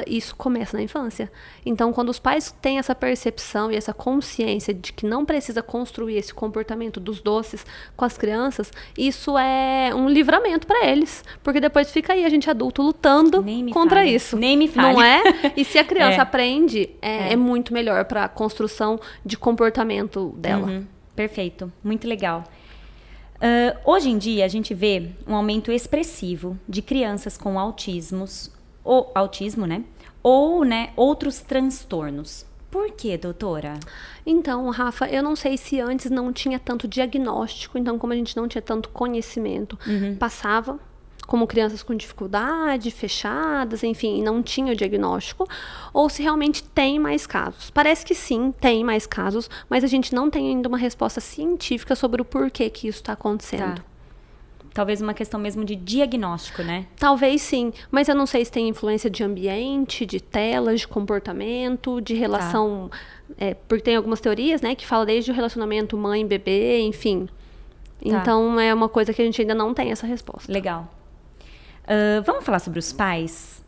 Isso começa na infância. Então, quando os pais têm essa percepção e essa consciência de que não precisa construir esse comportamento dos doces com as crianças, isso é um livramento para eles. Porque depois fica aí a gente adulto lutando contra isso. Nem me fale. Não é? E se a criança aprende, é muito melhor para a construção de comportamento dela. Perfeito. Muito legal. Hoje em dia, a gente vê um aumento expressivo de crianças com autismo, né? Ou outros transtornos. Por quê, doutora? Então, Rafa, eu não sei se antes não tinha tanto diagnóstico, então como a gente não tinha tanto conhecimento, passava como crianças com dificuldade, fechadas, enfim, não tinha o diagnóstico, ou se realmente tem mais casos. Parece que sim, tem mais casos, mas a gente não tem ainda uma resposta científica sobre o porquê que isso está acontecendo. Talvez uma questão mesmo de diagnóstico, né? Talvez sim, mas eu não sei se tem influência de ambiente, de telas, de comportamento, de relação... porque tem algumas teorias, né, que falam desde o relacionamento mãe-bebê, enfim. Então, é uma coisa que a gente ainda não tem essa resposta. Legal. Vamos falar sobre os pais?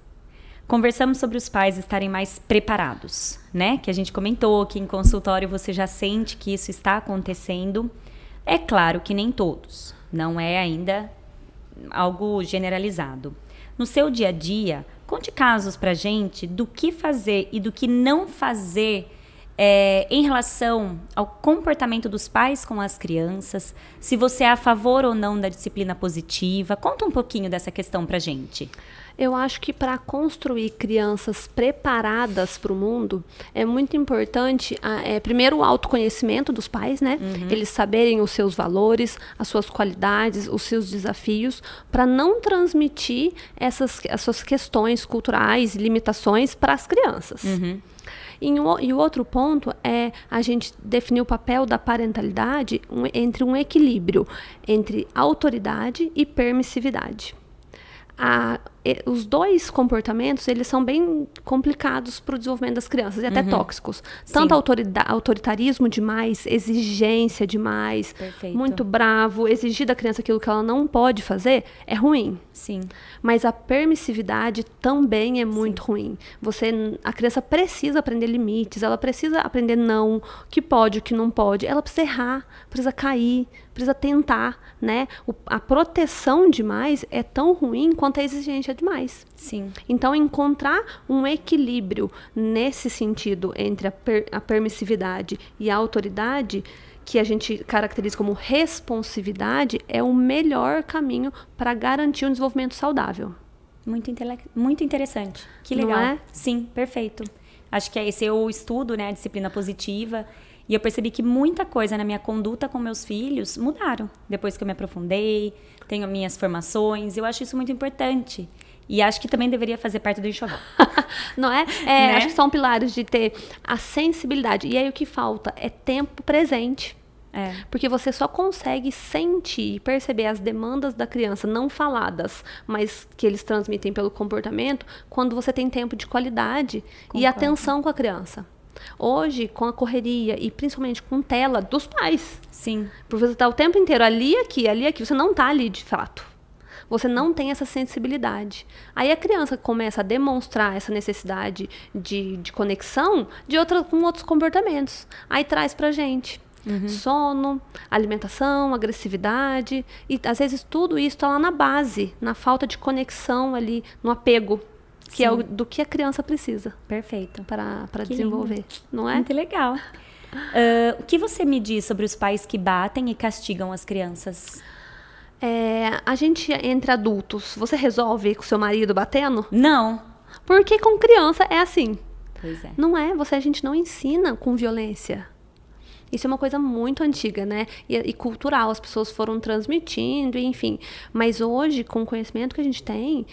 Conversamos sobre os pais estarem mais preparados, né? Que a gente comentou que em consultório você já sente que isso está acontecendo. É claro que nem todos. Não é ainda algo generalizado. No seu dia a dia, conte casos pra gente do que fazer e do que não fazer em relação ao comportamento dos pais com as crianças, se você é a favor ou não da disciplina positiva. Conta um pouquinho dessa questão pra gente. Eu acho que para construir crianças preparadas para o mundo, é muito importante, primeiro, o autoconhecimento dos pais, né? Eles saberem os seus valores, as suas qualidades, os seus desafios, para não transmitir essas questões culturais e limitações para as crianças. E o outro ponto é a gente definir o papel da parentalidade entre um equilíbrio entre autoridade e permissividade. Os dois comportamentos, eles são bem complicados para o desenvolvimento das crianças e até tóxicos. Tanto autoritarismo demais, exigência demais, muito bravo, exigir da criança aquilo que ela não pode fazer, é ruim. Sim. Mas a permissividade também é muito ruim. A criança precisa aprender limites, ela precisa aprender não, o que pode, o que não pode. Ela precisa errar, precisa cair, precisa tentar, né? A proteção demais é tão ruim quanto a exigência demais. Sim. Então, encontrar um equilíbrio nesse sentido entre a permissividade e a autoridade, que a gente caracteriza como responsividade, é o melhor caminho para garantir um desenvolvimento saudável. Muito interessante. Que legal. Não é? Sim, perfeito. Acho que esse é o estudo, né, a disciplina positiva. E eu percebi que muita coisa na minha conduta com meus filhos mudaram depois que eu me aprofundei, tenho minhas formações. Eu acho isso muito importante. E acho que também deveria fazer parte do enxoval. Não é? Né? Acho que são pilares de ter a sensibilidade. E aí o que falta é tempo presente. Porque você só consegue sentir e perceber as demandas da criança não faladas, mas que eles transmitem pelo comportamento, quando você tem tempo de qualidade e atenção com a criança. Hoje, com a correria e principalmente com tela dos pais. Sim. Porque você está o tempo inteiro ali, aqui, você não está ali de fato. Você não tem essa sensibilidade. Aí a criança começa a demonstrar essa necessidade de conexão com outros comportamentos. Aí traz pra gente sono, alimentação, agressividade. E às vezes tudo isso está lá na base, na falta de conexão ali, no apego. Que é do que a criança precisa. Perfeito. Para desenvolver, lindo. Não é? Muito legal. O que você me diz sobre os pais que batem e castigam as crianças? A gente, entre adultos, você resolve com seu marido batendo? Não. Porque com criança é assim. Pois é. Não é? A gente não ensina com violência. Isso é uma coisa muito antiga, né? E cultural, as pessoas foram transmitindo, enfim. Mas hoje, com o conhecimento que a gente tem,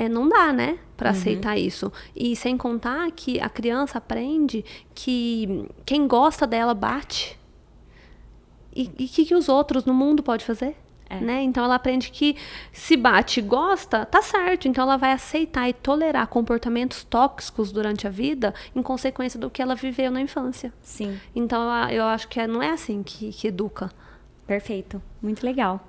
não dá, né? Para aceitar isso. E sem contar que a criança aprende que quem gosta dela bate. E o que os outros no mundo podem fazer? Né? Então ela aprende que se bate e gosta, tá certo. Então ela vai aceitar e tolerar comportamentos tóxicos durante a vida em consequência do que ela viveu na infância. Sim. Então eu acho que não é assim que educa. Perfeito. Muito legal.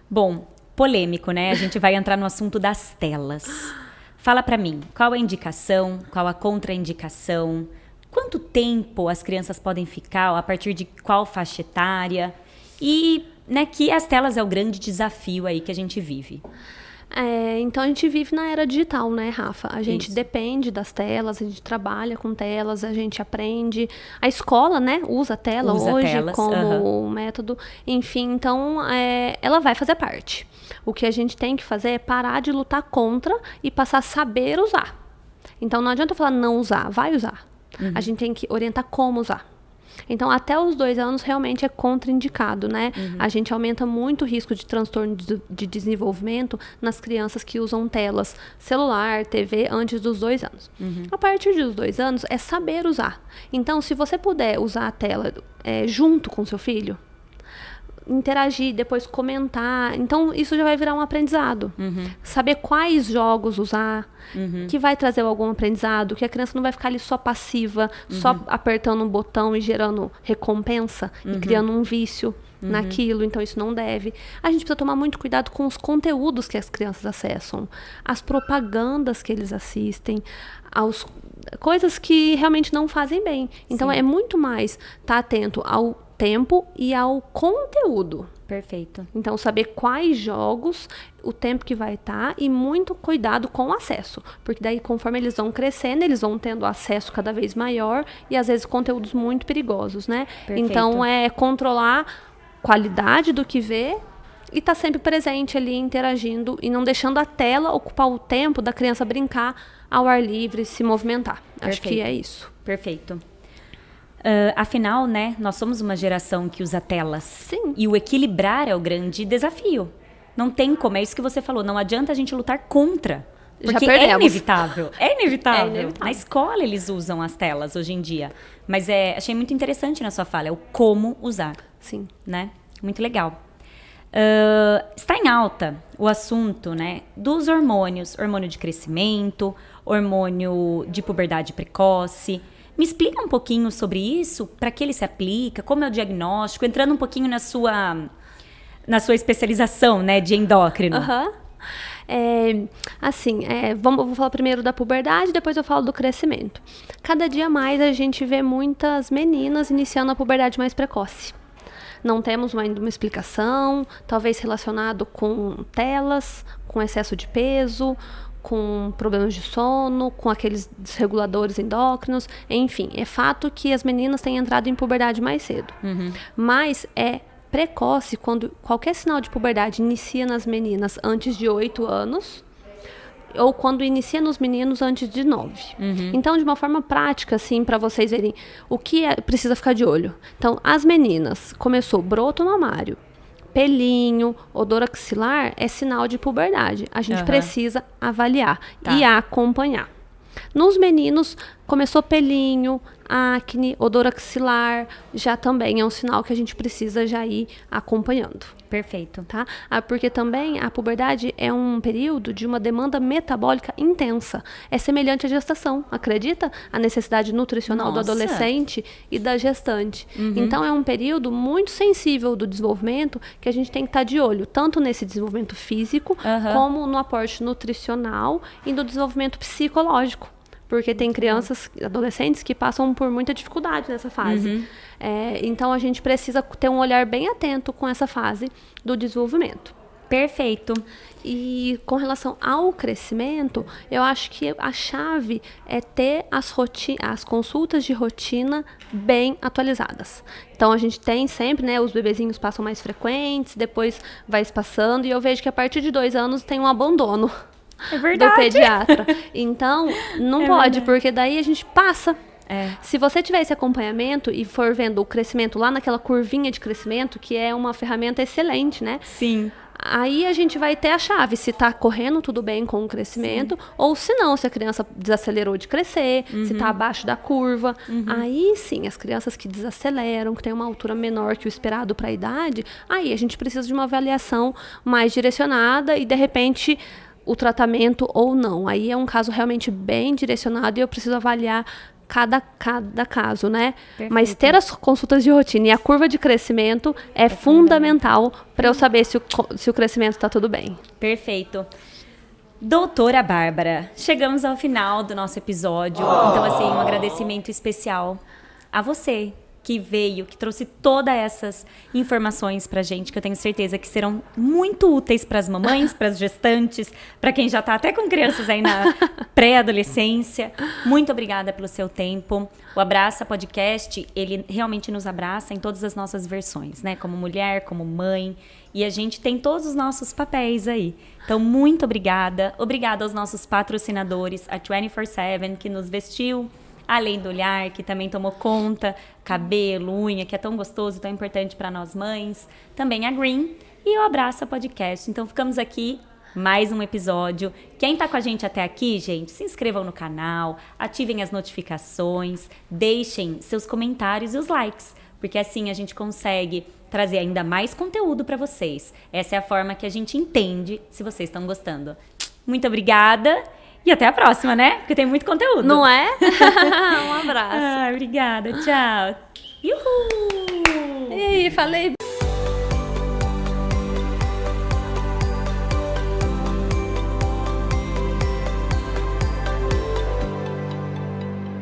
Bom, polêmico, né? A gente vai entrar no assunto das telas. Fala pra mim, qual a indicação, qual a contraindicação? Quanto tempo as crianças podem ficar, a partir de qual faixa etária? E que as telas é o grande desafio aí que a gente vive. Então a gente vive na era digital, né, Rafa? A gente depende das telas, a gente trabalha com telas, a gente aprende. A escola, né, usa a tela hoje como método. Enfim, então ela vai fazer parte. O que a gente tem que fazer é parar de lutar contra e passar a saber usar. Então não adianta falar não usar, vai usar. A gente tem que orientar como usar. Então, até os 2 anos, realmente é contraindicado, né? A gente aumenta muito o risco de transtorno de desenvolvimento nas crianças que usam telas, celular, TV, antes dos 2 anos. A partir dos 2 anos, é saber usar. Então, se você puder usar a tela junto com seu filho, interagir, depois comentar. Então, isso já vai virar um aprendizado. Saber quais jogos usar, que vai trazer algum aprendizado, que a criança não vai ficar ali só passiva, só apertando um botão e gerando recompensa e criando um vício naquilo. Então, isso não deve. A gente precisa tomar muito cuidado com os conteúdos que as crianças acessam, as propagandas que eles assistem, coisas que realmente não fazem bem. Então, é muito mais estar atento ao tempo e ao conteúdo. Perfeito. Então, saber quais jogos, o tempo que vai estar e muito cuidado com o acesso. Porque daí, conforme eles vão crescendo, eles vão tendo acesso cada vez maior e, às vezes, conteúdos muito perigosos, né? Perfeito. Então, controlar qualidade do que vê e tá sempre presente ali, interagindo e não deixando a tela ocupar o tempo da criança brincar ao ar livre, se movimentar. Acho que é isso. Perfeito. Afinal, né, nós somos uma geração que usa telas. Sim. E o equilibrar é o grande desafio. Não tem como, é isso que você falou, não adianta a gente lutar contra. Porque é inevitável. É inevitável. Na escola eles usam as telas hoje em dia. Mas achei muito interessante na sua fala, é o como usar. Sim. Né? Muito legal. Está em alta o assunto, né, dos hormônios. Hormônio de crescimento, hormônio de puberdade precoce. Me explica um pouquinho sobre isso, para que ele se aplica, como é o diagnóstico, entrando um pouquinho na sua especialização, né, de endócrino. Vou falar primeiro da puberdade, depois eu falo do crescimento. Cada dia mais a gente vê muitas meninas iniciando a puberdade mais precoce. Não temos ainda uma explicação, talvez relacionado com telas, com excesso de peso, com problemas de sono, com aqueles desreguladores endócrinos, enfim, é fato que as meninas têm entrado em puberdade mais cedo. Mas é precoce quando qualquer sinal de puberdade inicia nas meninas antes de 8 anos ou quando inicia nos meninos antes de 9. Então, de uma forma prática, assim, para vocês verem o que precisa ficar de olho. Então, as meninas, começou broto mamário, pelinho, odor axilar, é sinal de puberdade. A gente precisa avaliar e acompanhar. Nos meninos, começou pelinho, acne, odor axilar, já também é um sinal que a gente precisa já ir acompanhando. Perfeito. Tá? Porque também a puberdade é um período de uma demanda metabólica intensa. É semelhante à gestação, acredita? A necessidade nutricional do adolescente e da gestante. Então, é um período muito sensível do desenvolvimento que a gente tem que estar de olho, tanto nesse desenvolvimento físico, como no aporte nutricional e no desenvolvimento psicológico. Porque tem crianças, adolescentes que passam por muita dificuldade nessa fase. Então, a gente precisa ter um olhar bem atento com essa fase do desenvolvimento. Perfeito. E com relação ao crescimento, eu acho que a chave é ter as consultas de rotina bem atualizadas. Então, a gente tem sempre, né, os bebezinhos passam mais frequentes, depois vai espaçando, e eu vejo que a partir de 2 anos tem um abandono. É verdade. Do pediatra. Então, não pode, porque daí a gente passa. Se você tiver esse acompanhamento e for vendo o crescimento lá naquela curvinha de crescimento, que é uma ferramenta excelente, né? Sim. Aí a gente vai ter a chave, se tá correndo tudo bem com o crescimento, ou se não, se a criança desacelerou de crescer, se tá abaixo da curva. Aí sim, as crianças que desaceleram, que têm uma altura menor que o esperado para a idade, aí a gente precisa de uma avaliação mais direcionada e, de repente, o tratamento ou não. Aí é um caso realmente bem direcionado e eu preciso avaliar cada caso, né? Perfeito. Mas ter as consultas de rotina e a curva de crescimento é fundamental para eu saber se o crescimento está tudo bem. Perfeito. Doutora Bárbara, chegamos ao final do nosso episódio. Então, assim, um agradecimento especial a você que veio, que trouxe todas essas informações pra gente, que eu tenho certeza que serão muito úteis para as mamães, para as gestantes, para quem já tá até com crianças aí na pré-adolescência. Muito obrigada pelo seu tempo. O Abraça Podcast, ele realmente nos abraça em todas as nossas versões, né? Como mulher, como mãe, e a gente tem todos os nossos papéis aí. Então, muito obrigada. Obrigada aos nossos patrocinadores, a 24/7, que nos vestiu, Além do Olhar, que também tomou conta, cabelo, unha, que é tão gostoso, tão importante para nós mães. Também a Green e o Abraça Podcast. Então, ficamos aqui, mais um episódio. Quem tá com a gente até aqui, gente, se inscrevam no canal, ativem as notificações, deixem seus comentários e os likes, porque assim a gente consegue trazer ainda mais conteúdo para vocês. Essa é a forma que a gente entende se vocês estão gostando. Muito obrigada! E até a próxima, né? Porque tem muito conteúdo. Não é? Um abraço. Obrigada. Tchau. Uhul! E aí, falei...